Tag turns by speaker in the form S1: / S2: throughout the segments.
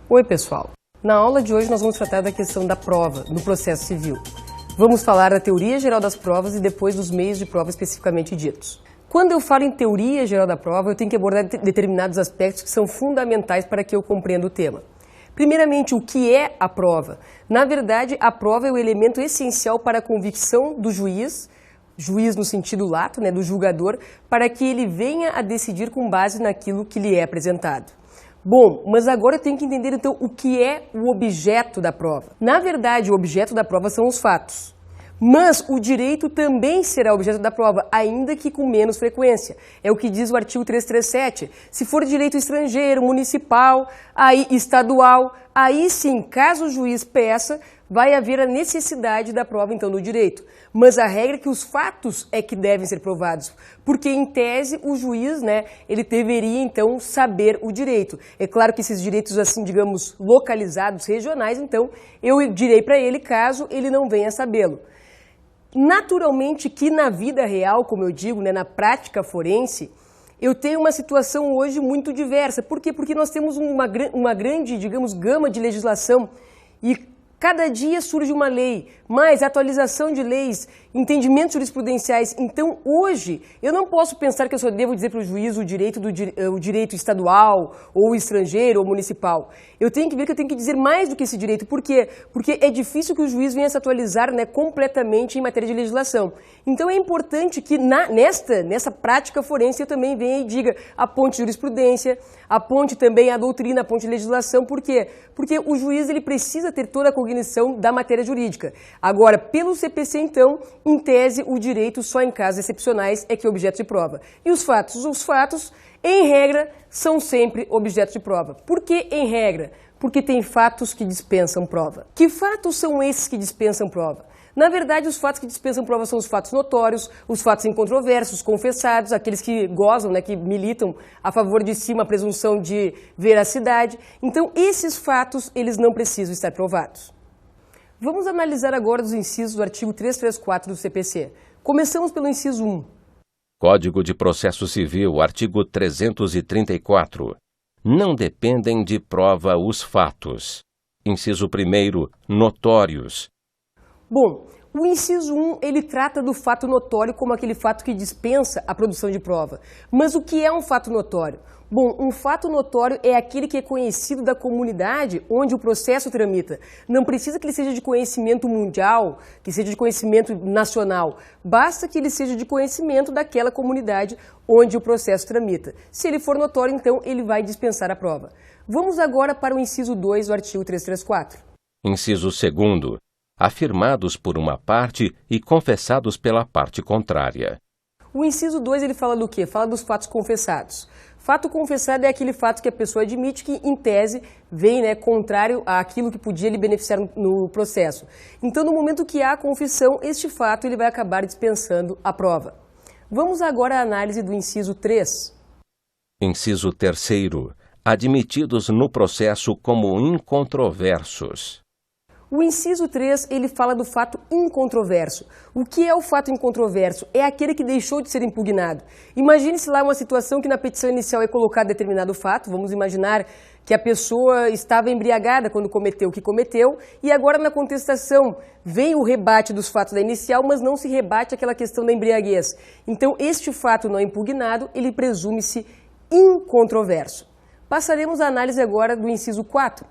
S1: Oi pessoal, na aula de hoje nós vamos tratar da questão da prova no processo civil. Vamos falar da teoria geral das provas e depois dos meios de prova especificamente ditos. Quando eu falo em teoria geral da prova, eu tenho que abordar determinados aspectos que são fundamentais para que eu compreenda o tema. Primeiramente, o que é a prova? Na verdade, a prova é o elemento essencial para a convicção do juiz no sentido lato, do julgador, para que ele venha a decidir com base naquilo que lhe é apresentado. Bom, mas agora eu tenho que entender então o que é o objeto da prova. Na verdade, o objeto da prova são os fatos. Mas o direito também será objeto da prova, ainda que com menos frequência. É o que diz o artigo 337. Se for direito estrangeiro, municipal, aí estadual, aí sim, caso o juiz peça, vai haver a necessidade da prova então do direito. Mas a regra é que os fatos é que devem ser provados, porque em tese o juiz, ele deveria então saber o direito. É claro que esses direitos assim, digamos, localizados, regionais, então eu direi para ele caso ele não venha sabê-lo. Naturalmente que na vida real, como eu digo, na prática forense, eu tenho uma situação hoje muito diversa. Por quê? Porque nós temos uma grande, digamos, gama de legislação e cada dia surge uma lei, mais atualização de leis, entendimentos jurisprudenciais. Então, hoje, eu não posso pensar que eu só devo dizer para o juiz o direito estadual, ou estrangeiro, ou municipal. Eu tenho que ver que eu tenho que dizer mais do que esse direito. Por quê? Porque é difícil que o juiz venha se atualizar completamente em matéria de legislação. Então, é importante que nessa prática forense eu também venha e diga aponte jurisprudência, aponte também a doutrina, aponte legislação. Por quê? Porque o juiz ele precisa ter toda a cognição da matéria jurídica. Agora, pelo CPC, então, em tese, o direito só em casos excepcionais é que é objeto de prova. E os fatos? Os fatos, em regra, são sempre objeto de prova. Por que em regra? Porque tem fatos que dispensam prova. Que fatos são esses que dispensam prova? Na verdade, os fatos que dispensam prova são os fatos notórios, os fatos incontroversos, confessados, aqueles que gozam, que militam a favor de si uma presunção de veracidade. Então, esses fatos, eles não precisam estar provados. Vamos analisar agora os incisos do artigo 334 do CPC. Começamos pelo inciso 1.
S2: Código de Processo Civil, artigo 334. Não dependem de prova os fatos. Inciso 1º, notórios.
S1: Bom, o inciso 1, ele trata do fato notório como aquele fato que dispensa a produção de prova. Mas o que é um fato notório? Bom, um fato notório é aquele que é conhecido da comunidade onde o processo tramita. Não precisa que ele seja de conhecimento mundial, que seja de conhecimento nacional. Basta que ele seja de conhecimento daquela comunidade onde o processo tramita. Se ele for notório, então, ele vai dispensar a prova. Vamos agora para o inciso 2 do artigo 334.
S2: Inciso 2º. Afirmados por uma parte e confessados pela parte contrária.
S1: O inciso 2 ele fala do quê? Fala dos fatos confessados. Fato confessado é aquele fato que a pessoa admite que, em tese, vem contrário àquilo que podia lhe beneficiar no processo. Então, no momento que há a confissão, este fato ele vai acabar dispensando a prova. Vamos agora à análise do inciso 3.
S2: Inciso 3º. Admitidos no processo como incontroversos.
S1: O inciso 3, ele fala do fato incontroverso. O que é o fato incontroverso? É aquele que deixou de ser impugnado. Imagine-se lá uma situação que na petição inicial é colocado determinado fato, vamos imaginar que a pessoa estava embriagada quando cometeu o que cometeu, e agora na contestação vem o rebate dos fatos da inicial, mas não se rebate aquela questão da embriaguez. Então, este fato não impugnado, ele presume-se incontroverso. Passaremos à análise agora do inciso 4.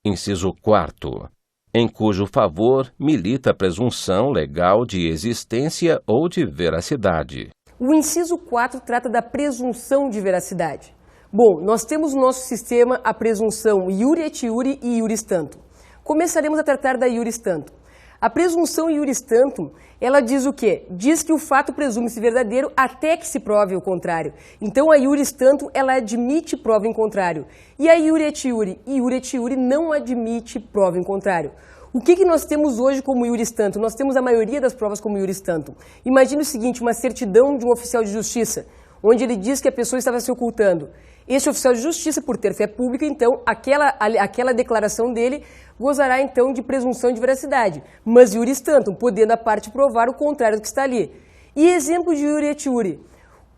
S2: Inciso 4º. Em cujo favor milita a presunção legal de existência ou de veracidade.
S1: O inciso 4 trata da presunção de veracidade. Bom, nós temos no nosso sistema a presunção iure et iure e iuris tantum. Começaremos a tratar da iuris tantum. A presunção iuris tantum, ela diz o quê? Diz que o fato presume-se verdadeiro até que se prove o contrário. Então a iuris tantum, ela admite prova em contrário. E a iure et iure não admite prova em contrário. O que nós temos hoje como iuris tantum? Nós temos a maioria das provas como iuris tantum. Imagine o seguinte, uma certidão de um oficial de justiça, onde ele diz que a pessoa estava se ocultando. Este oficial de justiça, por ter fé pública, então, aquela declaração dele gozará, então, de presunção de veracidade. Mas iuris tantum, podendo a parte provar o contrário do que está ali. E exemplo de iure et iure.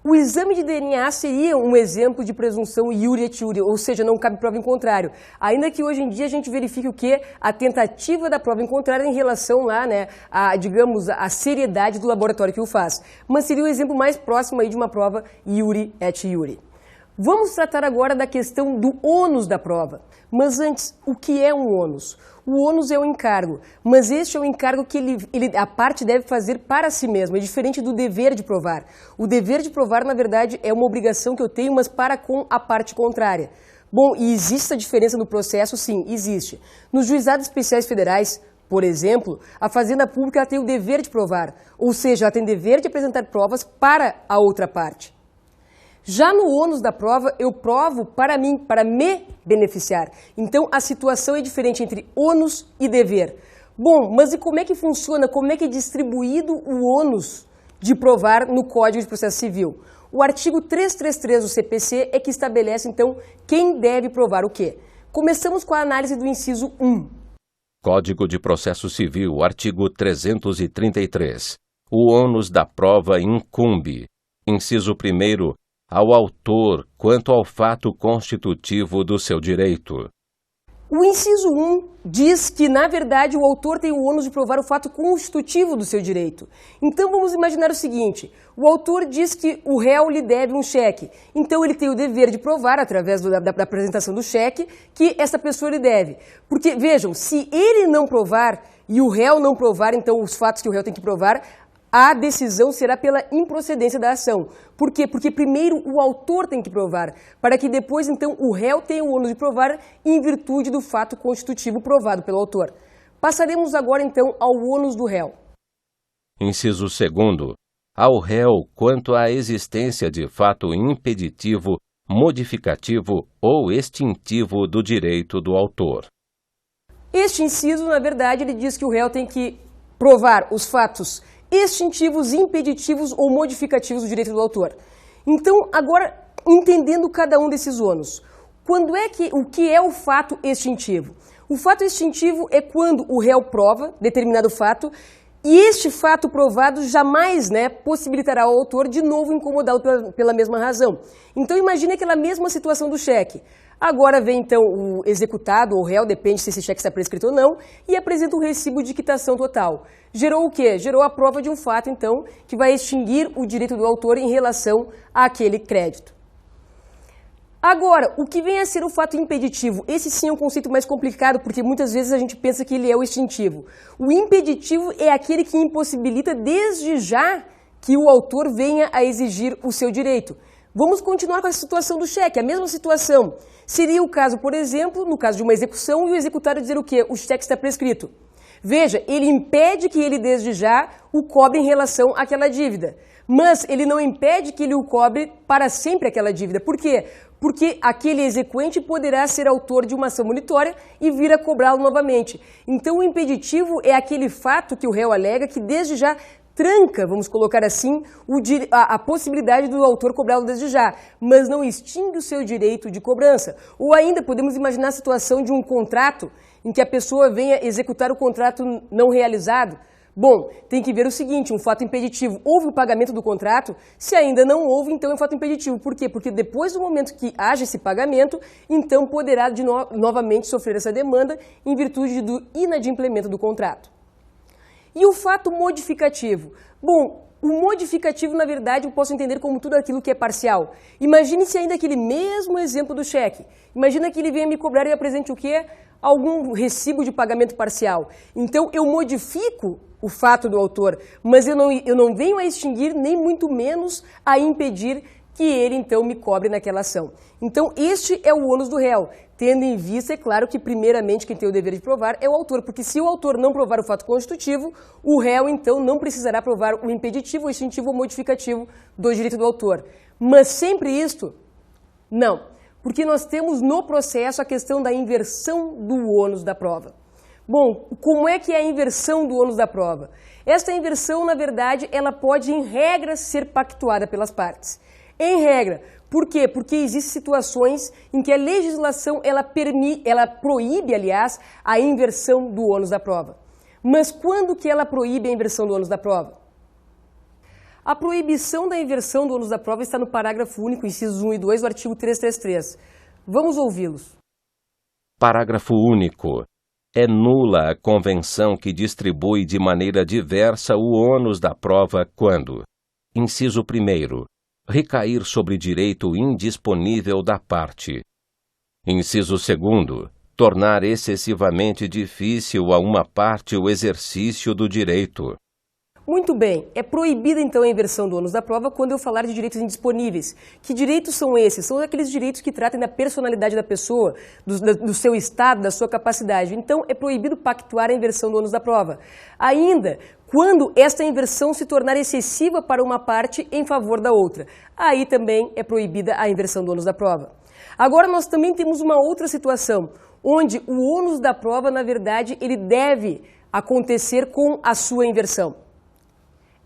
S1: O exame de DNA seria um exemplo de presunção iure et iure, ou seja, não cabe prova em contrário. Ainda que hoje em dia a gente verifique o quê? A tentativa da prova em contrário em relação lá, né, digamos, a seriedade do laboratório que o faz. Mas seria o exemplo mais próximo aí de uma prova iure et iure. Vamos tratar agora da questão do ônus da prova. Mas antes, o que é um ônus? O ônus é um encargo, mas este é um encargo que a parte deve fazer para si mesma, é diferente do dever de provar. O dever de provar, na verdade, é uma obrigação que eu tenho, mas para com a parte contrária. Bom, e existe essa diferença no processo? Sim, existe. Nos juizados especiais federais, por exemplo, a Fazenda Pública ela tem o dever de provar, ou seja, ela tem o dever de apresentar provas para a outra parte. Já no ônus da prova, eu provo para mim, para me beneficiar. Então, a situação é diferente entre ônus e dever. Bom, mas e como é que funciona, como é que é distribuído o ônus de provar no Código de Processo Civil? O artigo 333 do CPC é que estabelece, então, quem deve provar o quê. Começamos com a análise do inciso 1.
S2: Código de Processo Civil, artigo 333. O ônus da prova incumbe. Inciso 1º. Ao autor quanto ao fato constitutivo do seu direito.
S1: O inciso 1 diz que, na verdade, o autor tem o ônus de provar o fato constitutivo do seu direito. Então, vamos imaginar o seguinte, o autor diz que o réu lhe deve um cheque. Então, ele tem o dever de provar, através da apresentação do cheque, que essa pessoa lhe deve. Porque, vejam, se ele não provar e o réu não provar, então, os fatos que o réu tem que provar, a decisão será pela improcedência da ação. Por quê? Porque primeiro o autor tem que provar, para que depois, então, o réu tenha o ônus de provar em virtude do fato constitutivo provado pelo autor. Passaremos agora, então, ao ônus do réu.
S2: Inciso 2º. Ao réu quanto à existência de fato impeditivo, modificativo ou extintivo do direito do autor.
S1: Este inciso, na verdade, ele diz que o réu tem que provar os fatos extintivos, impeditivos ou modificativos do direito do autor. Então, agora, entendendo cada um desses ônus, o que é o fato extintivo? O fato extintivo é quando o réu prova determinado fato e este fato provado jamais, possibilitará ao autor de novo incomodá-lo pela mesma razão. Então, imagine aquela mesma situação do cheque. Agora vem, então, o executado ou réu, depende se esse cheque está prescrito ou não, e apresenta um recibo de quitação total. Gerou o quê? Gerou a prova de um fato, então, que vai extinguir o direito do autor em relação àquele crédito. Agora, o que vem a ser o fato impeditivo? Esse sim é um conceito mais complicado, porque muitas vezes a gente pensa que ele é o extintivo. O impeditivo é aquele que impossibilita desde já que o autor venha a exigir o seu direito. Vamos continuar com a situação do cheque, a mesma situação. Seria o caso, por exemplo, no caso de uma execução e o executário dizer o quê? O cheque está prescrito. Veja, ele impede que ele desde já o cobre em relação àquela dívida. Mas ele não impede que ele o cobre para sempre aquela dívida. Por quê? Porque aquele exequente poderá ser autor de uma ação monitória e vir a cobrá-lo novamente. Então o impeditivo é aquele fato que o réu alega que desde já tranca, vamos colocar assim, a possibilidade do autor cobrá-lo desde já, mas não extingue o seu direito de cobrança. Ou ainda podemos imaginar a situação de um contrato em que a pessoa venha executar o contrato não realizado. Bom, tem que ver o seguinte, um fato impeditivo, houve o pagamento do contrato? Se ainda não houve, então é um fato impeditivo. Por quê? Porque depois do momento que haja esse pagamento, então poderá novamente sofrer essa demanda em virtude do inadimplemento do contrato. E o fato modificativo? Bom, o modificativo, na verdade, eu posso entender como tudo aquilo que é parcial. Imagine se ainda aquele mesmo exemplo do cheque. Imagina que ele venha me cobrar e apresente o quê? Algum recibo de pagamento parcial. Então, eu modifico o fato do autor, mas eu não venho a extinguir, nem muito menos a impedir que ele então me cobre naquela ação. Então este é o ônus do réu, tendo em vista, é claro, que primeiramente quem tem o dever de provar é o autor, porque se o autor não provar o fato constitutivo, o réu então não precisará provar o impeditivo, o extintivo ou modificativo do direito do autor. Mas sempre isto? Não, porque nós temos no processo a questão da inversão do ônus da prova. Bom, como é que é a inversão do ônus da prova? Esta inversão, na verdade, ela pode, em regra, ser pactuada pelas partes. Em regra. Por quê? Porque existem situações em que a legislação ela proíbe, aliás, a inversão do ônus da prova. Mas quando que ela proíbe a inversão do ônus da prova? A proibição da inversão do ônus da prova está no parágrafo único, incisos 1 e 2 do artigo 333. Vamos ouvi-los.
S2: Parágrafo único. É nula a convenção que distribui de maneira diversa o ônus da prova quando: inciso 1º, recair sobre direito indisponível da parte. Inciso 2º, tornar excessivamente difícil a uma parte o exercício do direito.
S1: Muito bem, é proibida então a inversão do ônus da prova quando eu falar de direitos indisponíveis. Que direitos são esses? São aqueles direitos que tratam da personalidade da pessoa, do seu estado, da sua capacidade. Então é proibido pactuar a inversão do ônus da prova. Ainda, quando esta inversão se tornar excessiva para uma parte em favor da outra. Aí também é proibida a inversão do ônus da prova. Agora nós também temos uma outra situação, onde o ônus da prova, na verdade, ele deve acontecer com a sua inversão.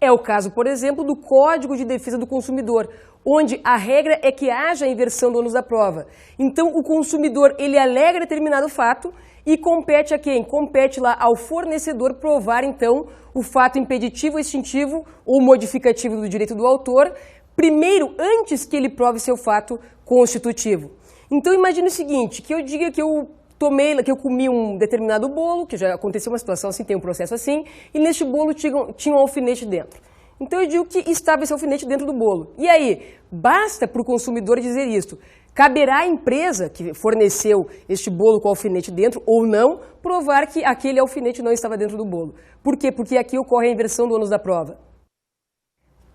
S1: É o caso, por exemplo, do Código de Defesa do Consumidor, onde a regra é que haja a inversão do ônus da prova. Então, o consumidor, ele alega determinado fato e compete a quem? Compete lá ao fornecedor provar, então, o fato impeditivo, extintivo ou modificativo do direito do autor, primeiro, antes que ele prove seu fato constitutivo. Então, imagine o seguinte, que eu diga que eu comi um determinado bolo, que já aconteceu uma situação assim, tem um processo assim, e neste bolo tinha um alfinete dentro. Então eu digo que estava esse alfinete dentro do bolo. E aí, basta para o consumidor dizer isto. Caberá à empresa que forneceu este bolo com alfinete dentro, ou não, provar que aquele alfinete não estava dentro do bolo. Por quê? Porque aqui ocorre a inversão do ônus da prova.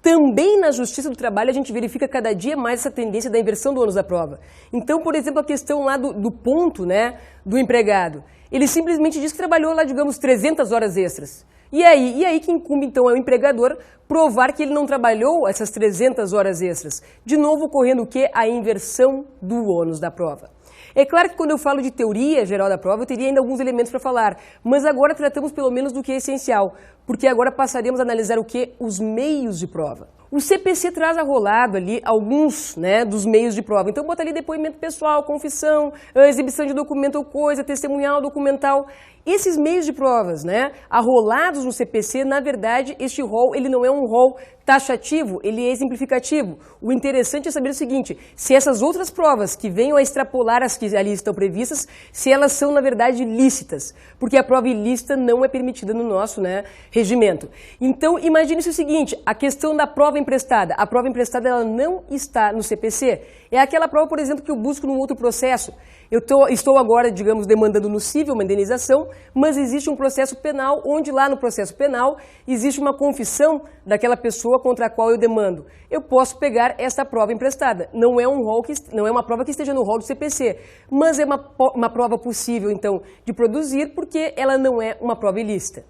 S1: Também na Justiça do Trabalho a gente verifica cada dia mais essa tendência da inversão do ônus da prova. Então, por exemplo, a questão lá do ponto, né, do empregado. Ele simplesmente diz que trabalhou lá, digamos, 300 horas extras. E aí que incumbe, então, ao empregador provar que ele não trabalhou essas 300 horas extras. De novo, ocorrendo o quê? A inversão do ônus da prova. É claro que quando eu falo de teoria geral da prova, eu teria ainda alguns elementos para falar, mas agora tratamos pelo menos do que é essencial, porque agora passaremos a analisar o que? Os meios de prova. O CPC traz arrolado ali alguns, né, dos meios de prova. Então bota ali depoimento pessoal, confissão, exibição de documento ou coisa, testemunhal, documental. Esses meios de provas, né, arrolados no CPC, na verdade, este rol, ele não é um rol taxativo, ele é exemplificativo. O interessante é saber o seguinte, se essas outras provas que venham a extrapolar as que ali estão previstas, se elas são, na verdade, lícitas. Porque a prova ilícita não é permitida no nosso, né, regimento. Então, imagine-se o seguinte, a questão da prova emprestada. A prova emprestada ela não está no CPC. É aquela prova, por exemplo, que eu busco num outro processo. Eu estou agora, digamos, demandando no cível uma indenização, mas existe um processo penal, onde lá no processo penal existe uma confissão daquela pessoa contra a qual eu demando. Eu posso pegar essa prova emprestada. Não é uma prova que esteja no rol do CPC, mas é uma prova possível, então, de produzir, porque ela não é uma prova ilícita.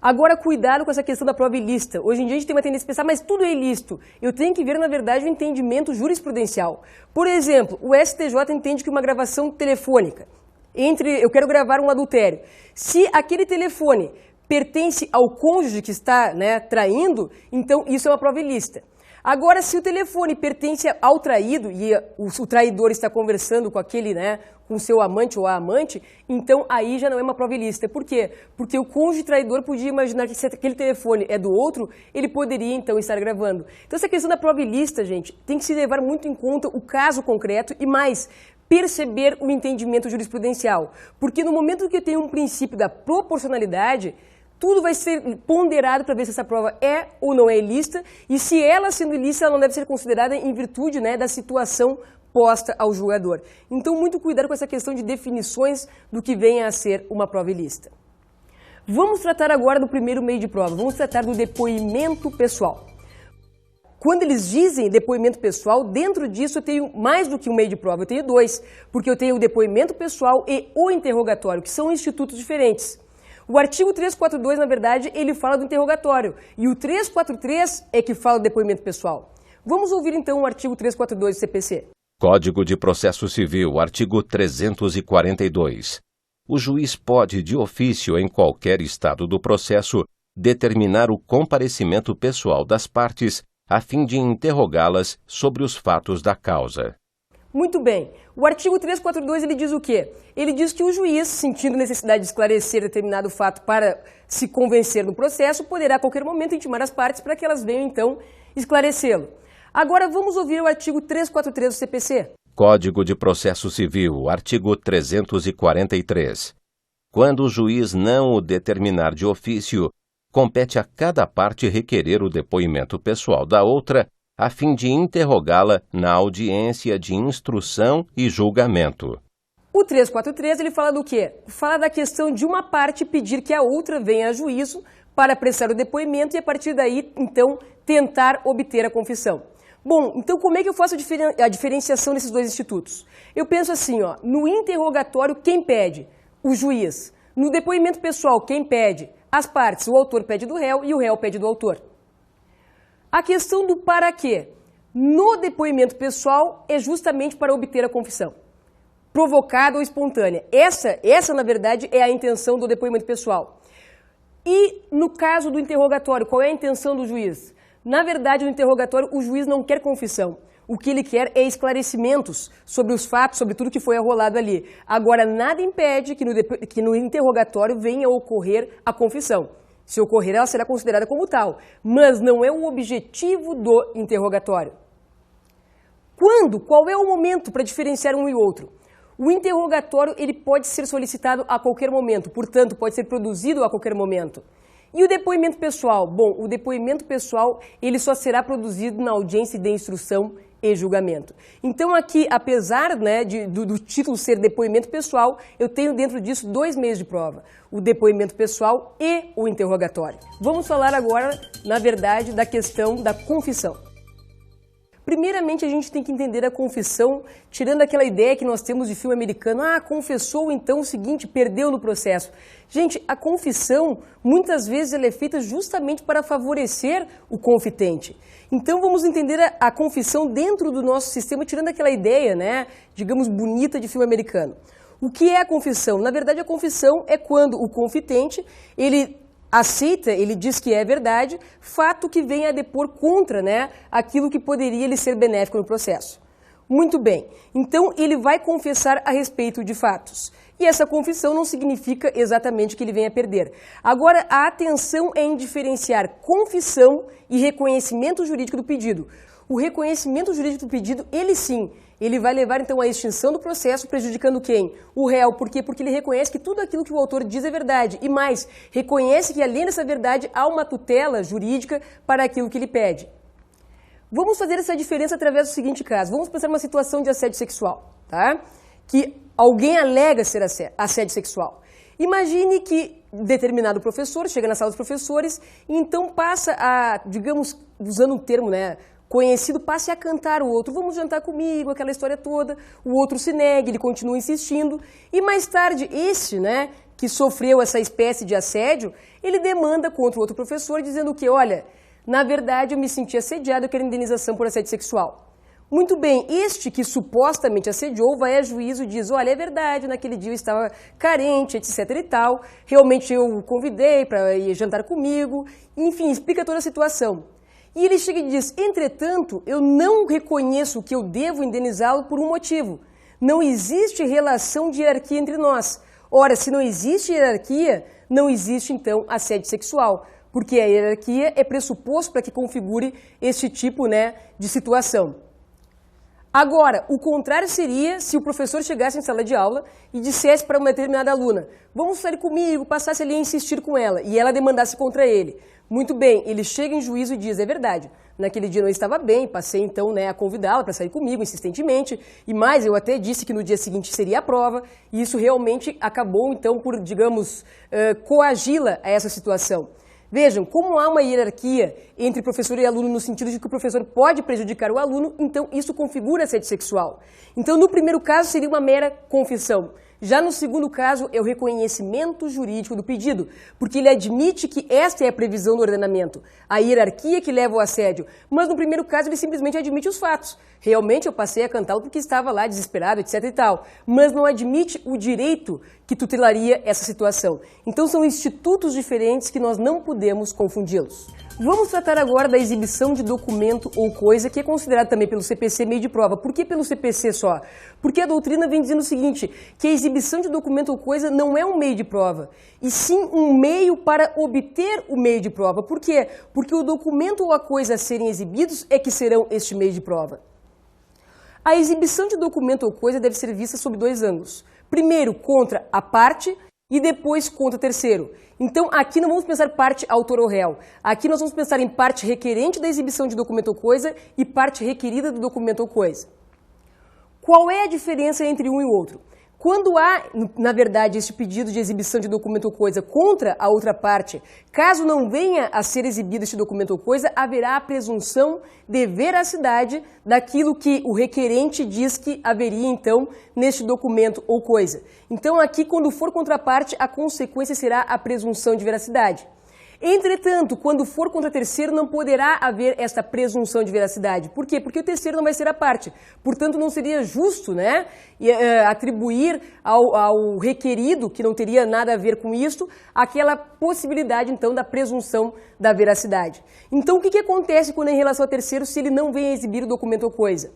S1: Agora, cuidado com essa questão da prova ilícita. Hoje em dia a gente tem uma tendência a pensar, mas tudo é ilícito. Eu tenho que ver, na verdade, o entendimento jurisprudencial. Por exemplo, o STJ entende que uma gravação telefônica, eu quero gravar um adultério. Se aquele telefone pertence ao cônjuge que está, né, traindo, então isso é uma prova ilícita. Agora, se o telefone pertence ao traído e o traidor está conversando com aquele, né, com seu amante ou a amante, então aí já não é uma prova ilícita. Por quê? Porque o cônjuge traidor podia imaginar que se aquele telefone é do outro, ele poderia então estar gravando. Então essa questão da prova ilícita, gente, tem que se levar muito em conta o caso concreto e mais, perceber o entendimento jurisprudencial. Porque no momento que eu tenho um princípio da proporcionalidade, tudo vai ser ponderado para ver se essa prova é ou não é ilícita e se ela sendo ilícita, ela não deve ser considerada em virtude, né, da situação posta ao julgador. Então, muito cuidado com essa questão de definições do que venha a ser uma prova ilícita. Vamos tratar agora do primeiro meio de prova, vamos tratar do depoimento pessoal. Quando eles dizem depoimento pessoal, dentro disso eu tenho mais do que um meio de prova, eu tenho dois, porque eu tenho o depoimento pessoal e o interrogatório, que são institutos diferentes. O artigo 342, na verdade, ele fala do interrogatório, e o 343 é que fala do depoimento pessoal. Vamos ouvir então o artigo 342 do CPC.
S2: Código de Processo Civil, artigo 342. O juiz pode, de ofício, em qualquer estado do processo, determinar o comparecimento pessoal das partes a fim de interrogá-las sobre os fatos da causa.
S1: Muito bem. O artigo 342 ele diz o quê? Ele diz que o juiz, sentindo necessidade de esclarecer determinado fato para se convencer no processo, poderá a qualquer momento intimar as partes para que elas venham então esclarecê-lo. Agora vamos ouvir o artigo 343 do CPC.
S2: Código de Processo Civil, artigo 343. Quando o juiz não o determinar de ofício, compete a cada parte requerer o depoimento pessoal da outra, a fim de interrogá-la na audiência de instrução e julgamento.
S1: O 343 ele fala do quê? Fala da questão de uma parte pedir que a outra venha a juízo para prestar o depoimento e a partir daí, então, tentar obter a confissão. Bom, então como é que eu faço a diferenciação desses dois institutos? Eu penso assim, ó, no interrogatório, quem pede? O juiz. No depoimento pessoal, quem pede? As partes. O autor pede do réu e o réu pede do autor. A questão do para quê? No depoimento pessoal é justamente para obter a confissão. Provocada ou espontânea. Essa, na verdade, é a intenção do depoimento pessoal. E no caso do interrogatório, qual é a intenção do juiz? Na verdade, no interrogatório, o juiz não quer confissão. O que ele quer é esclarecimentos sobre os fatos, sobre tudo que foi arrolado ali. Agora, nada impede que no interrogatório venha a ocorrer a confissão. Se ocorrer, ela será considerada como tal, mas não é o objetivo do interrogatório. Qual é o momento para diferenciar um e outro? O interrogatório ele pode ser solicitado a qualquer momento, portanto, pode ser produzido a qualquer momento. E o depoimento pessoal? Bom, o depoimento pessoal ele só será produzido na audiência de instrução e julgamento. Então aqui, apesar do título ser depoimento pessoal, eu tenho dentro disso dois meios de prova, o depoimento pessoal e o interrogatório. Vamos falar agora, na verdade, da questão da confissão. Primeiramente, a gente tem que entender a confissão, tirando aquela ideia que nós temos de filme americano, confessou, então o seguinte, perdeu no processo. Gente, a confissão, muitas vezes, ela é feita justamente para favorecer o confitente. Então, vamos entender a confissão dentro do nosso sistema, tirando aquela ideia, digamos, bonita de filme americano. O que é a confissão? Na verdade, a confissão é quando o confitente, ele aceita, ele diz que é verdade, fato que vem a depor contra aquilo que poderia lhe ser benéfico no processo. Muito bem, então ele vai confessar a respeito de fatos. E essa confissão não significa exatamente que ele venha a perder. Agora, a atenção é em diferenciar confissão e reconhecimento jurídico do pedido. O reconhecimento jurídico do pedido, ele sim, ele vai levar então à extinção do processo, prejudicando quem? O réu. Por quê? Porque ele reconhece que tudo aquilo que o autor diz é verdade. E mais, reconhece que além dessa verdade há uma tutela jurídica para aquilo que ele pede. Vamos fazer essa diferença através do seguinte caso. Vamos pensar numa situação de assédio sexual, tá? Que alguém alega ser assédio sexual. Imagine que determinado professor chega na sala dos professores e então passa a, digamos, usando um termo, conhecido, passe a cantar o outro, vamos jantar comigo, aquela história toda, o outro se nega, ele continua insistindo, e mais tarde esse, que sofreu essa espécie de assédio, ele demanda contra o outro professor dizendo que, olha, na verdade eu me senti assediado, eu quero indenização por assédio sexual. Muito bem, este que supostamente assediou vai a juízo e diz, olha, é verdade, naquele dia eu estava carente, etc e tal, realmente eu o convidei para ir jantar comigo, enfim, explica toda a situação. E ele chega e diz, entretanto, eu não reconheço que eu devo indenizá-lo por um motivo. Não existe relação de hierarquia entre nós. Ora, se não existe hierarquia, não existe, então, assédio sexual. Porque a hierarquia é pressuposto para que configure este tipo, de situação. Agora, o contrário seria se o professor chegasse em sala de aula e dissesse para uma determinada aluna, vamos sair comigo, passasse ali a insistir com ela, e ela demandasse contra ele. Muito bem, ele chega em juízo e diz, é verdade, naquele dia eu não estava bem, passei então a convidá-la para sair comigo insistentemente, e mais, eu até disse que no dia seguinte seria a prova, e isso realmente acabou então por, digamos, coagi-la a essa situação. Vejam, como há uma hierarquia entre professor e aluno no sentido de que o professor pode prejudicar o aluno, então isso configura assédio sexual. Então, no primeiro caso, seria uma mera confissão. Já no segundo caso, é o reconhecimento jurídico do pedido, porque ele admite que esta é a previsão do ordenamento, a hierarquia que leva ao assédio. Mas no primeiro caso, ele simplesmente admite os fatos. Realmente, eu passei a cantá-lo porque estava lá desesperado, etc. e tal. Mas não admite o direito que tutelaria essa situação. Então, são institutos diferentes que nós não podemos confundi-los. Vamos tratar agora da exibição de documento ou coisa que é considerado também pelo CPC meio de prova. Por que pelo CPC só? Porque a doutrina vem dizendo o seguinte, que a exibição de documento ou coisa não é um meio de prova, e sim um meio para obter o meio de prova. Por quê? Porque o documento ou a coisa a serem exibidos é que serão este meio de prova. A exibição de documento ou coisa deve ser vista sob dois ângulos. Primeiro, contra a parte e depois contra terceiro. Então, aqui não vamos pensar parte autor ou réu. Aqui nós vamos pensar em parte requerente da exibição de documento ou coisa e parte requerida do documento ou coisa. Qual é a diferença entre um e o outro? Quando há, na verdade, este pedido de exibição de documento ou coisa contra a outra parte, caso não venha a ser exibido este documento ou coisa, haverá a presunção de veracidade daquilo que o requerente diz que haveria, então, neste documento ou coisa. Então, aqui, quando for contra a parte, a consequência será a presunção de veracidade. Entretanto, quando for contra terceiro, não poderá haver esta presunção de veracidade. Por quê? Porque o terceiro não vai ser a parte. Portanto, não seria justo, né, atribuir ao requerido, que não teria nada a ver com isto, aquela possibilidade, então, da presunção da veracidade. Então, o que acontece quando, em relação ao terceiro, se ele não vem a exibir o documento ou coisa?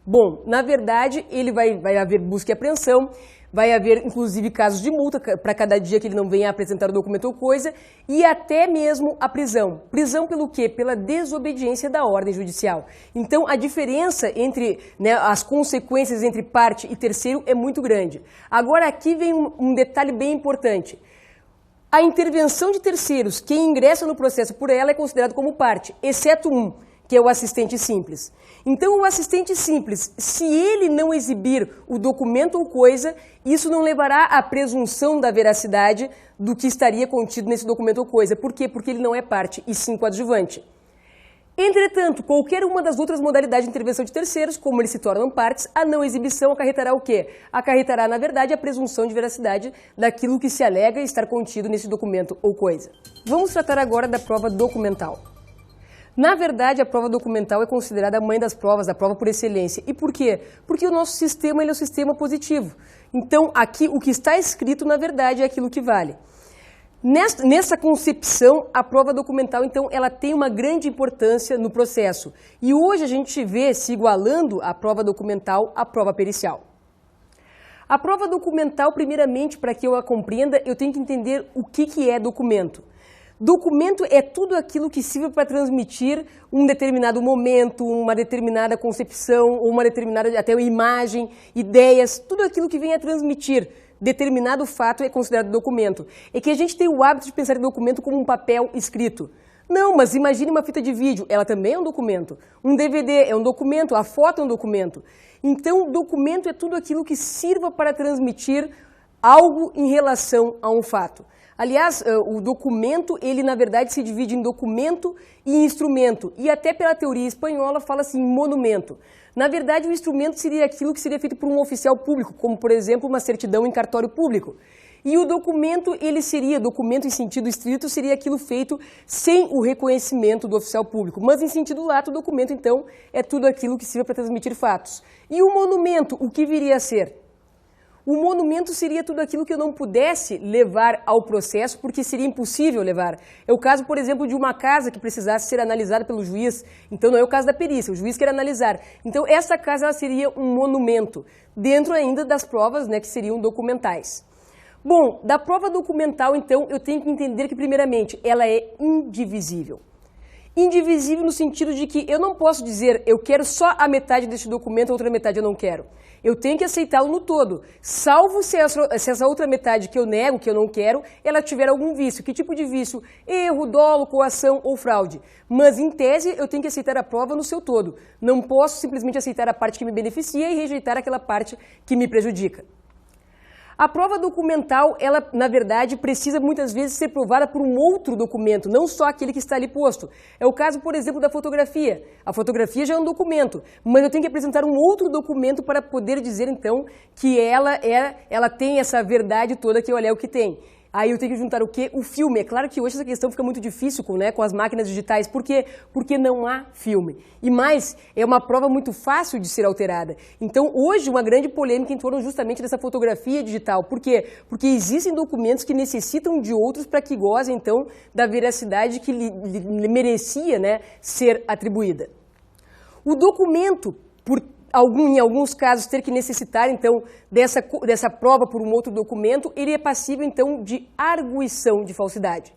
S1: Bom, na verdade, ele vai haver busca e apreensão, vai haver, inclusive, casos de multa para cada dia que ele não venha a apresentar o documento ou coisa, e até mesmo a prisão. Prisão pelo quê? Pela desobediência da ordem judicial. Então, a diferença entre, né, as consequências entre parte e terceiro é muito grande. Agora, aqui vem um detalhe bem importante. A intervenção de terceiros, quem ingressa no processo por ela é considerado como parte, exceto um, que é o assistente simples. Então, o assistente simples, se ele não exibir o documento ou coisa, isso não levará à presunção da veracidade do que estaria contido nesse documento ou coisa. Por quê? Porque ele não é parte, e sim coadjuvante. Entretanto, qualquer uma das outras modalidades de intervenção de terceiros, como eles se tornam partes, a não exibição acarretará o quê? Acarretará, na verdade, a presunção de veracidade daquilo que se alega estar contido nesse documento ou coisa. Vamos tratar agora da prova documental. Na verdade, a prova documental é considerada a mãe das provas, a prova por excelência. E por quê? Porque o nosso sistema ele é um sistema positivo. Então, aqui, o que está escrito, na verdade, é aquilo que vale. Nessa concepção, a prova documental, então, ela tem uma grande importância no processo. E hoje a gente vê se igualando a prova documental à prova pericial. A prova documental, primeiramente, para que eu a compreenda, eu tenho que entender o que é documento. Documento é tudo aquilo que sirva para transmitir um determinado momento, uma determinada concepção, ou uma determinada até imagem, ideias, tudo aquilo que vem a transmitir determinado fato é considerado documento. É que a gente tem o hábito de pensar em documento como um papel escrito. Não, mas imagine uma fita de vídeo, ela também é um documento. Um DVD é um documento, a foto é um documento. Então, documento é tudo aquilo que sirva para transmitir algo em relação a um fato. Aliás, o documento, ele na verdade se divide em documento e instrumento. E até pela teoria espanhola fala-se em monumento. Na verdade, o instrumento seria aquilo que seria feito por um oficial público, como por exemplo uma certidão em cartório público. E o documento, ele seria, documento em sentido estrito, seria aquilo feito sem o reconhecimento do oficial público. Mas em sentido lato, o documento então é tudo aquilo que sirva para transmitir fatos. E o monumento, o que viria a ser? O monumento seria tudo aquilo que eu não pudesse levar ao processo, porque seria impossível levar. É o caso, por exemplo, de uma casa que precisasse ser analisada pelo juiz. Então, não é o caso da perícia, o juiz quer analisar. Então, essa casa ela seria um monumento, dentro ainda das provas, né, que seriam documentais. Bom, da prova documental, então, eu tenho que entender que, primeiramente, ela é indivisível. Indivisível no sentido de que eu não posso dizer eu quero só a metade deste documento, a outra metade eu não quero. Eu tenho que aceitá-lo no todo, salvo se essa outra metade que eu nego, que eu não quero, ela tiver algum vício. Que tipo de vício? Erro, dolo, coação ou fraude. Mas, em tese, eu tenho que aceitar a prova no seu todo. Não posso simplesmente aceitar a parte que me beneficia e rejeitar aquela parte que me prejudica. A prova documental, ela, na verdade, precisa muitas vezes ser provada por um outro documento, não só aquele que está ali posto. É o caso, por exemplo, da fotografia. A fotografia já é um documento, mas eu tenho que apresentar um outro documento para poder dizer, então, que ela tem essa verdade toda que olha o que tem. Aí eu tenho que juntar o quê? O filme. É claro que hoje essa questão fica muito difícil com as máquinas digitais. Por quê? Porque não há filme. E mais, é uma prova muito fácil de ser alterada. Então, hoje, uma grande polêmica em torno justamente dessa fotografia digital. Por quê? Porque existem documentos que necessitam de outros para que gozem, então, da veracidade que lhe merecia, né, ser atribuída. O documento, em alguns casos, ter que necessitar, então, dessa prova por um outro documento, ele é passível, então, de arguição de falsidade.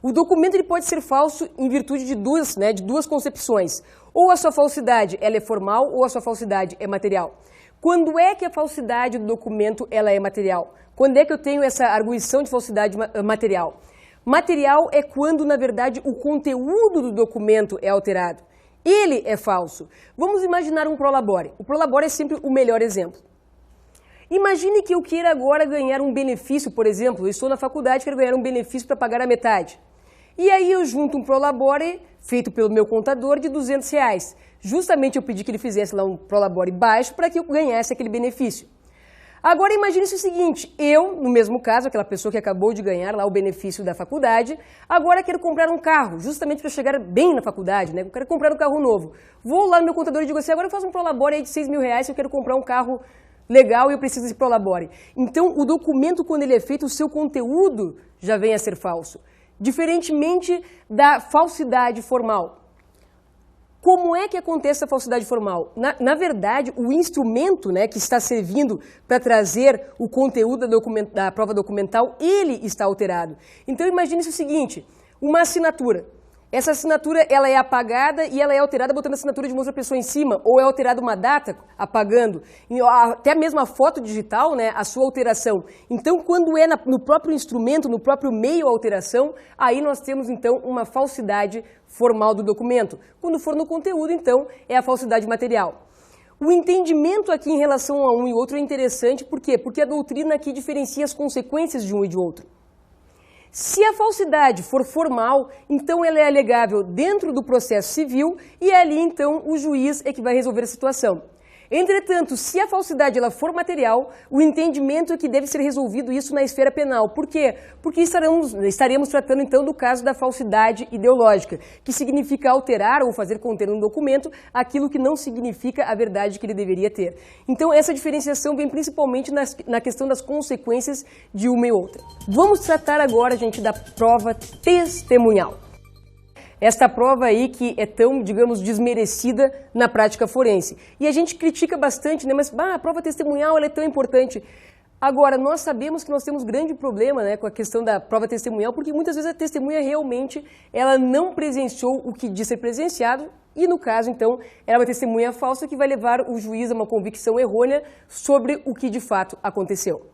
S1: O documento ele pode ser falso em virtude de duas concepções. Ou a sua falsidade ela é formal, ou a sua falsidade é material. Quando é que a falsidade do documento ela é material? Quando é que eu tenho essa arguição de falsidade material? Material é quando, na verdade, o conteúdo do documento é alterado. Ele é falso. Vamos imaginar um prolabore. O prolabore é sempre o melhor exemplo. Imagine que eu queira agora ganhar um benefício, por exemplo, eu estou na faculdade e quero ganhar um benefício para pagar a metade. E aí eu junto um prolabore feito pelo meu contador de R$200. Justamente eu pedi que ele fizesse lá um prolabore baixo para que eu ganhasse aquele benefício. Agora imagine-se o seguinte, eu, no mesmo caso, aquela pessoa que acabou de ganhar lá o benefício da faculdade, agora quero comprar um carro, justamente para chegar bem na faculdade, né? Eu quero comprar um carro novo. Vou lá no meu contador e digo assim, agora eu faço um prolabore aí de R$6.000 se eu quero comprar um carro legal e eu preciso desse prolabore. Então, o documento, quando ele é feito, o seu conteúdo já vem a ser falso. Diferentemente da falsidade formal. Como é que acontece a falsidade formal? Na verdade, o instrumento, né, que está servindo para trazer o conteúdo da prova documental, ele está alterado. Então, imagine-se o seguinte, uma assinatura. Essa assinatura ela é apagada e ela é alterada botando a assinatura de uma outra pessoa em cima, ou é alterada uma data apagando, até mesmo a foto digital, né, a sua alteração. Então, quando é no próprio instrumento, no próprio meio a alteração, aí nós temos então uma falsidade formal do documento. Quando for no conteúdo, então, é a falsidade material. O entendimento aqui em relação a um e outro é interessante, por quê? Porque a doutrina aqui diferencia as consequências de um e de outro. Se a falsidade for formal, então ela é alegável dentro do processo civil e ali então o juiz é que vai resolver a situação. Entretanto, se a falsidade ela for material, o entendimento é que deve ser resolvido isso na esfera penal. Por quê? Porque estaremos tratando então do caso da falsidade ideológica, que significa alterar ou fazer conter um documento aquilo que não significa a verdade que ele deveria ter. Então essa diferenciação vem principalmente na questão das consequências de uma e outra. Vamos tratar agora, gente, da prova testemunhal. Esta prova aí que é tão, digamos, desmerecida na prática forense. E a gente critica bastante, né? Mas a prova testemunhal ela é tão importante. Agora, nós sabemos que nós temos grande problema, né, com a questão da prova testemunhal, porque muitas vezes a testemunha realmente ela não presenciou o que diz ser presenciado e, no caso, então, ela é uma testemunha falsa que vai levar o juiz a uma convicção errônea sobre o que de fato aconteceu.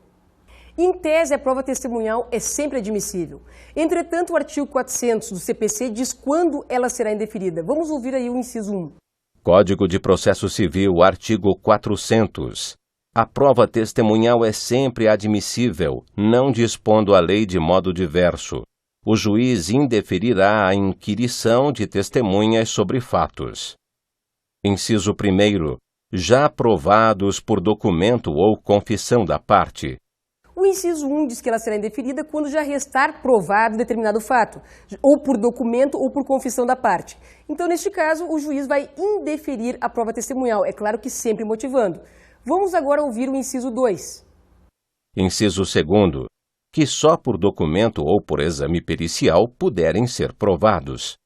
S1: Em tese, a prova testemunhal é sempre admissível. Entretanto, o artigo 400 do CPC diz quando ela será indeferida. Vamos ouvir aí o inciso 1.
S2: Código de Processo Civil, artigo 400. A prova testemunhal é sempre admissível, não dispondo a lei de modo diverso. O juiz indeferirá a inquirição de testemunhas sobre fatos. Inciso 1. Já provados por documento ou confissão da parte.
S1: O inciso 1 diz que ela será indeferida quando já restar provado determinado fato, ou por documento ou por confissão da parte. Então, neste caso, o juiz vai indeferir a prova testemunhal, é claro que sempre motivando. Vamos agora ouvir o inciso 2.
S2: Inciso 2. Que só por documento ou por exame pericial puderem ser provados.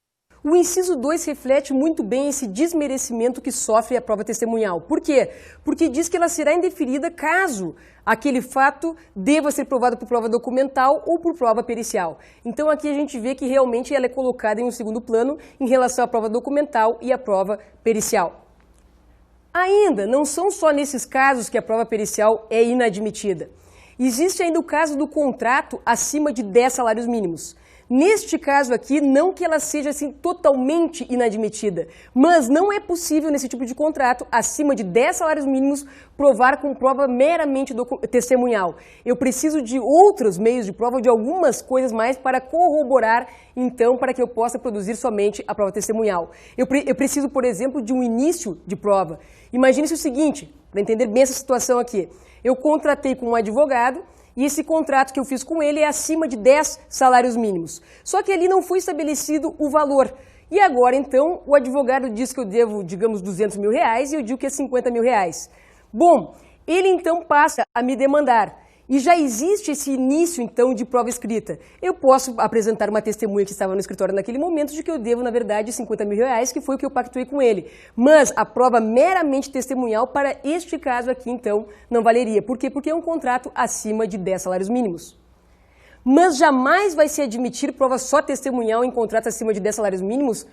S1: O inciso 2 reflete muito bem esse desmerecimento que sofre a prova testemunhal. Por quê? Porque diz que ela será indeferida caso aquele fato deva ser provado por prova documental ou por prova pericial. Então aqui a gente vê que realmente ela é colocada em um segundo plano em relação à prova documental e à prova pericial. Ainda, não são só nesses casos que a prova pericial é inadmitida. Existe ainda o caso do contrato acima de 10 salários mínimos. Neste caso aqui, não que ela seja assim totalmente inadmitida, mas não é possível nesse tipo de contrato, acima de 10 salários mínimos, provar com prova meramente testemunhal. Eu preciso de outros meios de prova, de algumas coisas mais para corroborar, então, para que eu possa produzir somente a prova testemunhal. Eu preciso, por exemplo, de um início de prova. Imagine-se o seguinte, para entender bem essa situação aqui. Eu contratei com um advogado, e esse contrato que eu fiz com ele é acima de 10 salários mínimos. Só que ali não foi estabelecido o valor. E agora, então, o advogado diz que eu devo, digamos, 200 mil reais e eu digo que é 50 mil reais. Bom, ele então passa a me demandar. E já existe esse início, então, de prova escrita. Eu posso apresentar uma testemunha que estava no escritório naquele momento de que eu devo, na verdade, 50 mil reais, que foi o que eu pactuei com ele. Mas a prova meramente testemunhal para este caso aqui, então, não valeria. Por quê? Porque é um contrato acima de 10 salários mínimos. Mas jamais vai se admitir prova só testemunhal em contrato acima de 10 salários mínimos?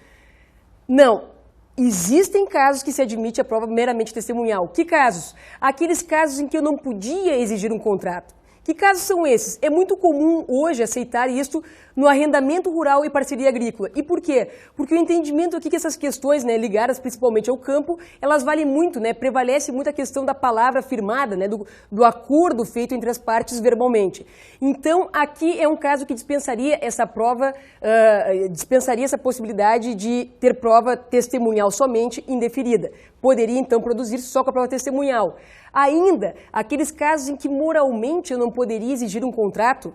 S1: Não. Existem casos que se admite a prova meramente testemunhal. Que casos? Aqueles casos em que eu não podia exigir um contrato. Que casos são esses? É muito comum hoje aceitar isso no arrendamento rural e parceria agrícola. E por quê? Porque o entendimento aqui que essas questões, ligadas principalmente ao campo, elas valem muito, prevalece muito a questão da palavra firmada, do acordo feito entre as partes verbalmente. Então, aqui é um caso que dispensaria essa prova, dispensaria essa possibilidade de ter prova testemunhal somente indeferida. Poderia, então, produzir só com a prova testemunhal. Ainda, aqueles casos em que moralmente eu não poderia exigir um contrato,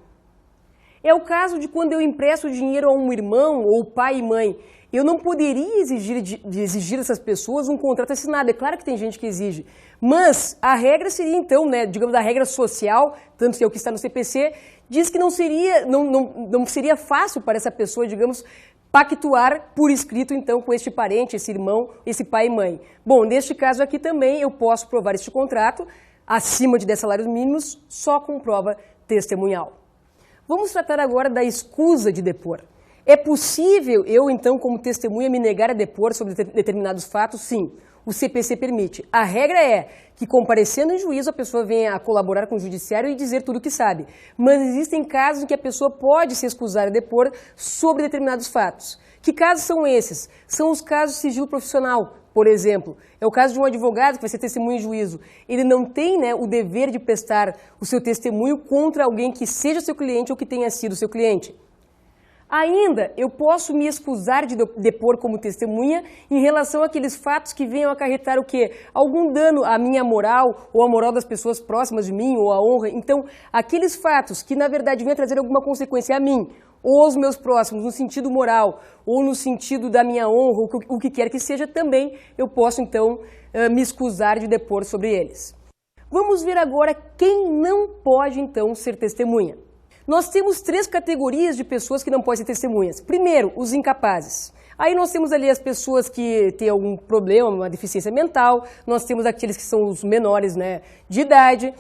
S1: é o caso de quando eu empresto dinheiro a um irmão ou pai e mãe. Eu não poderia exigir dessas pessoas um contrato assinado. É claro que tem gente que exige. Mas a regra seria, então, digamos, a regra social, tanto que é o que está no CPC, diz que não seria fácil para essa pessoa, digamos, pactuar por escrito, então, com este parente, esse irmão, esse pai e mãe. Bom, neste caso aqui também eu posso provar este contrato acima de 10 salários mínimos só com prova testemunhal. Vamos tratar agora da escusa de depor. É possível eu, então, como testemunha, me negar a depor sobre determinados fatos? Sim, o CPC permite. A regra é que, comparecendo em juízo, a pessoa venha a colaborar com o judiciário e dizer tudo o que sabe. Mas existem casos em que a pessoa pode se excusar a depor sobre determinados fatos. Que casos são esses? São os casos de sigilo profissional, por exemplo. É o caso de um advogado que vai ser testemunha em juízo. Ele não tem o dever de prestar o seu testemunho contra alguém que seja seu cliente ou que tenha sido seu cliente. Ainda, eu posso me excusar de depor como testemunha em relação àqueles fatos que venham acarretar o quê? Algum dano à minha moral ou à moral das pessoas próximas de mim ou à honra. Então, aqueles fatos que, na verdade, venham trazer alguma consequência a mim ou aos meus próximos, no sentido moral ou no sentido da minha honra, o que quer que seja, também eu posso, então, me excusar de depor sobre eles. Vamos ver agora quem não pode, então, ser testemunha. Nós temos 3 categorias de pessoas que não podem ser testemunhas. Primeiro, os incapazes. Aí nós temos ali as pessoas que têm algum problema, uma deficiência mental, nós temos aqueles que são os menores de idade,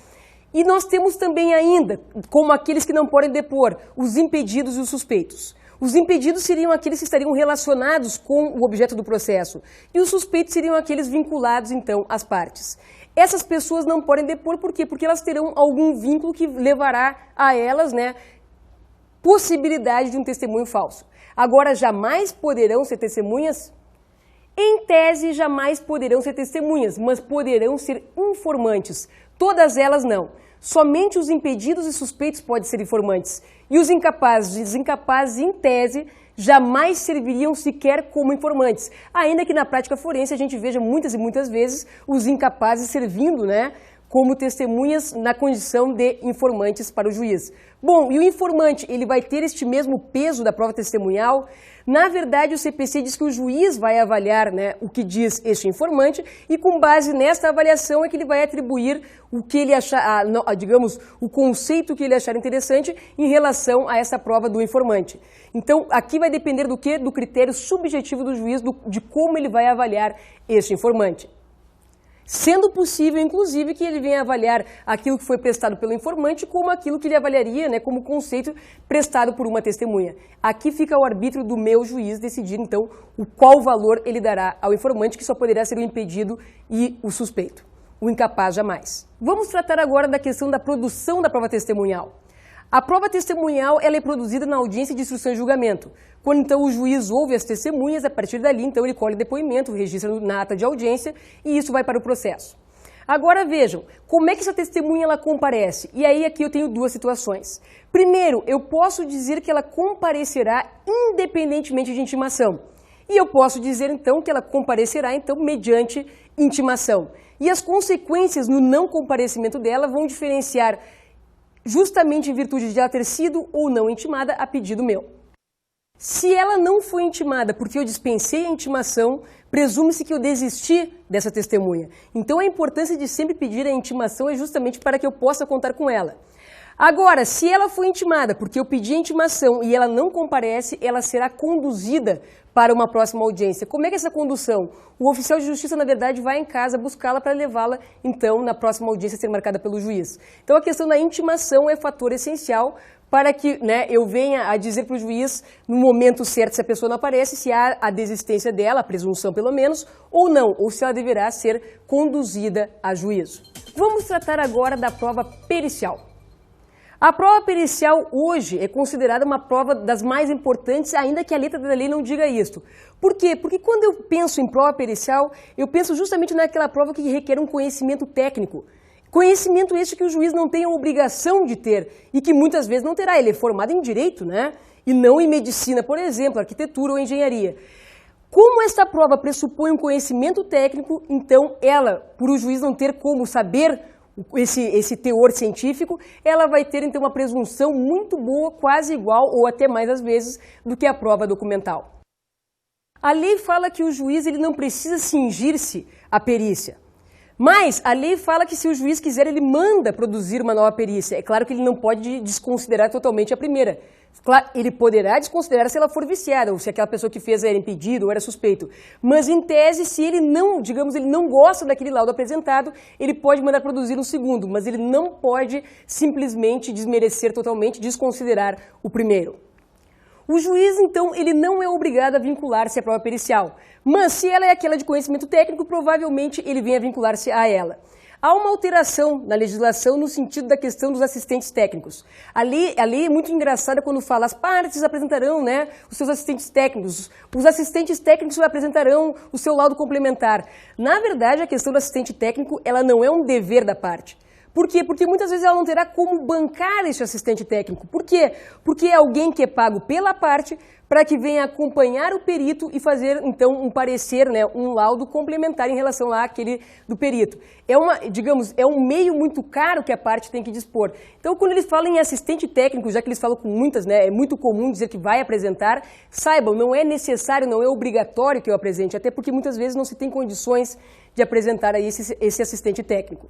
S1: e nós temos também ainda, como aqueles que não podem depor, os impedidos e os suspeitos. Os impedidos seriam aqueles que estariam relacionados com o objeto do processo, e os suspeitos seriam aqueles vinculados, então, às partes. Essas pessoas não podem depor, por quê? Porque elas terão algum vínculo que levará a elas, possibilidade de um testemunho falso. Agora, jamais poderão ser testemunhas? Em tese, jamais poderão ser testemunhas, mas poderão ser informantes. Todas elas não. Somente os impedidos e suspeitos podem ser informantes. E os incapazes, em tese, jamais serviriam sequer como informantes. Ainda que na prática forense a gente veja muitas e muitas vezes os incapazes servindo, como testemunhas na condição de informantes para o juiz. Bom, e o informante, ele vai ter este mesmo peso da prova testemunhal? Na verdade, o CPC diz que o juiz vai avaliar o que diz este informante e com base nesta avaliação é que ele vai atribuir o que ele achar, digamos, o conceito que ele achar interessante em relação a essa prova do informante. Então, aqui vai depender do quê? Do critério subjetivo do juiz, de como ele vai avaliar este informante. Sendo possível, inclusive, que ele venha avaliar aquilo que foi prestado pelo informante como aquilo que ele avaliaria como conceito prestado por uma testemunha. Aqui fica ao arbítrio do meu juiz decidir, então, qual valor ele dará ao informante, que só poderá ser o impedido e o suspeito. O incapaz jamais. Vamos tratar agora da questão da produção da prova testemunhal. A prova testemunhal ela é produzida na audiência de instrução e julgamento. Quando então o juiz ouve as testemunhas, a partir dali então ele colhe depoimento, registra na ata de audiência e isso vai para o processo. Agora vejam, como é que essa testemunha ela comparece? E aí aqui eu tenho duas situações. Primeiro, eu posso dizer que ela comparecerá independentemente de intimação. E eu posso dizer então que ela comparecerá então mediante intimação. E as consequências no não comparecimento dela vão diferenciar justamente em virtude de ela ter sido ou não intimada a pedido meu. Se ela não foi intimada porque eu dispensei a intimação, presume-se que eu desisti dessa testemunha. Então a importância de sempre pedir a intimação é justamente para que eu possa contar com ela. Agora, se ela foi intimada porque eu pedi a intimação e ela não comparece, ela será conduzida para uma próxima audiência. Como é que é essa condução? O oficial de justiça, na verdade, vai em casa buscá-la para levá-la, então, na próxima audiência a ser marcada pelo juiz. Então, a questão da intimação é fator essencial para que eu venha a dizer para o juiz, no momento certo, se a pessoa não aparece, se há a desistência dela, a presunção pelo menos, ou não, ou se ela deverá ser conduzida a juízo. Vamos tratar agora da prova pericial. A prova pericial hoje é considerada uma prova das mais importantes, ainda que a letra da lei não diga isto. Por quê? Porque quando eu penso em prova pericial, eu penso justamente naquela prova que requer um conhecimento técnico. Conhecimento este que o juiz não tem a obrigação de ter e que muitas vezes não terá. Ele é formado em direito, né? E não em medicina, por exemplo, arquitetura ou engenharia. Como esta prova pressupõe um conhecimento técnico, então ela, por o juiz não ter como saber esse teor científico, ela vai ter então uma presunção muito boa, quase igual ou até mais às vezes do que a prova documental. A lei fala que o juiz ele não precisa cingir-se à perícia, mas a lei fala que se o juiz quiser ele manda produzir uma nova perícia. É claro que ele não pode desconsiderar totalmente a primeira. Claro, ele poderá desconsiderar se ela for viciada, ou se aquela pessoa que fez era impedido ou era suspeito. Mas, em tese, se ele não, digamos, ele não gosta daquele laudo apresentado, ele pode mandar produzir um segundo, mas ele não pode simplesmente desmerecer totalmente, desconsiderar o primeiro. O juiz, então, ele não é obrigado a vincular-se à prova pericial, mas se ela é aquela de conhecimento técnico, provavelmente ele venha vincular-se a ela. Há uma alteração na legislação no sentido da questão dos assistentes técnicos. A lei é muito engraçada quando fala as partes apresentarão os seus assistentes técnicos, os assistentes técnicos apresentarão o seu laudo complementar. Na verdade, a questão do assistente técnico ela não é um dever da parte. Por quê? Porque muitas vezes ela não terá como bancar esse assistente técnico. Por quê? Porque é alguém que é pago pela parte para que venha acompanhar o perito e fazer, então, um parecer, um laudo complementar em relação lá àquele do perito. É um meio muito caro que a parte tem que dispor. Então, quando eles falam em assistente técnico, já que eles falam com muitas, é muito comum dizer que vai apresentar, saibam, não é necessário, não é obrigatório que eu apresente, até porque muitas vezes não se tem condições de apresentar aí esse assistente técnico.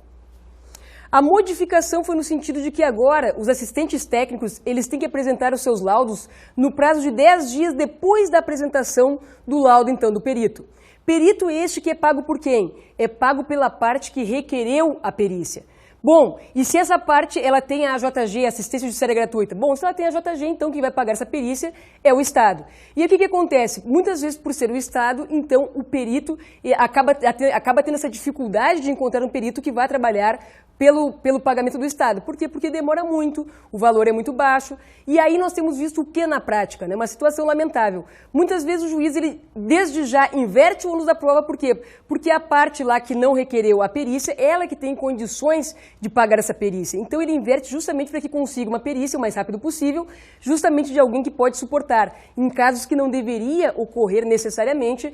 S1: A modificação foi no sentido de que agora os assistentes técnicos eles têm que apresentar os seus laudos no prazo de 10 dias depois da apresentação do laudo, então, do perito. Perito este que é pago por quem? É pago pela parte que requereu a perícia. Bom, e se essa parte ela tem a AJG, assistência judiciária gratuita? Bom, se ela tem a AJG, então quem vai pagar essa perícia é o Estado. E aqui o que acontece? Muitas vezes, por ser o Estado, então o perito acaba tendo essa dificuldade de encontrar um perito que vai trabalhar pelo pagamento do Estado. Por quê? Porque demora muito, o valor é muito baixo, e aí nós temos visto o que na prática? Uma situação lamentável. Muitas vezes o juiz, ele desde já inverte o ônus da prova, por quê? Porque a parte lá que não requereu a perícia, ela que tem condições de pagar essa perícia. Então ele inverte justamente para que consiga uma perícia o mais rápido possível, justamente de alguém que pode suportar, em casos que não deveria ocorrer necessariamente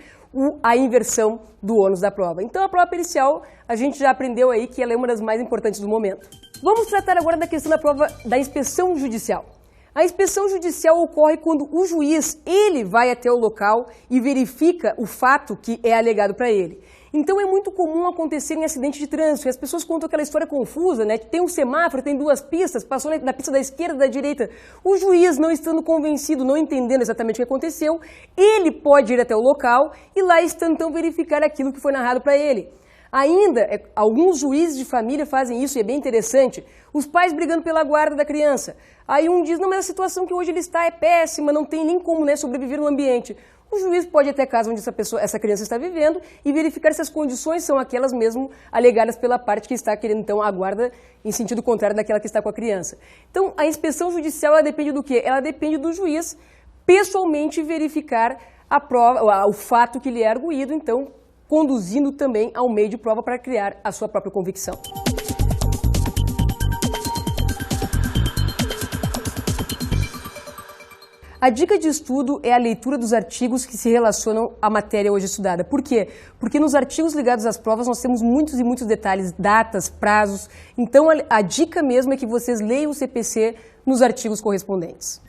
S1: a inversão do ônus da prova. Então a prova pericial, a gente já aprendeu aí que ela é uma das mais importantes do momento. Vamos tratar agora da questão da prova da inspeção judicial. A inspeção judicial ocorre quando o juiz, ele vai até o local e verifica o fato que é alegado para ele. Então é muito comum acontecer em acidente de trânsito, e as pessoas contam aquela história confusa, que tem um semáforo, tem duas pistas, passou na pista da esquerda e da direita. O juiz, não estando convencido, não entendendo exatamente o que aconteceu, ele pode ir até o local e lá então verificar aquilo que foi narrado para ele. Ainda, alguns juízes de família fazem isso e é bem interessante. Os pais brigando pela guarda da criança. Aí um diz, não, mas a situação que hoje ele está é péssima, não tem nem como sobreviver no ambiente. o juiz pode ir até a casa onde essa criança está vivendo e verificar se as condições são aquelas mesmo alegadas pela parte que está querendo, então, a guarda em sentido contrário daquela que está com a criança. Então, a inspeção judicial, ela depende do quê? Ela depende do juiz pessoalmente verificar a prova, o fato que lhe é arguído, então, conduzindo também ao meio de prova para criar a sua própria convicção. A dica de estudo é a leitura dos artigos que se relacionam à matéria hoje estudada. Por quê? Porque nos artigos ligados às provas nós temos muitos e muitos detalhes, datas, prazos. Então a dica mesmo é que vocês leiam o CPC nos artigos correspondentes.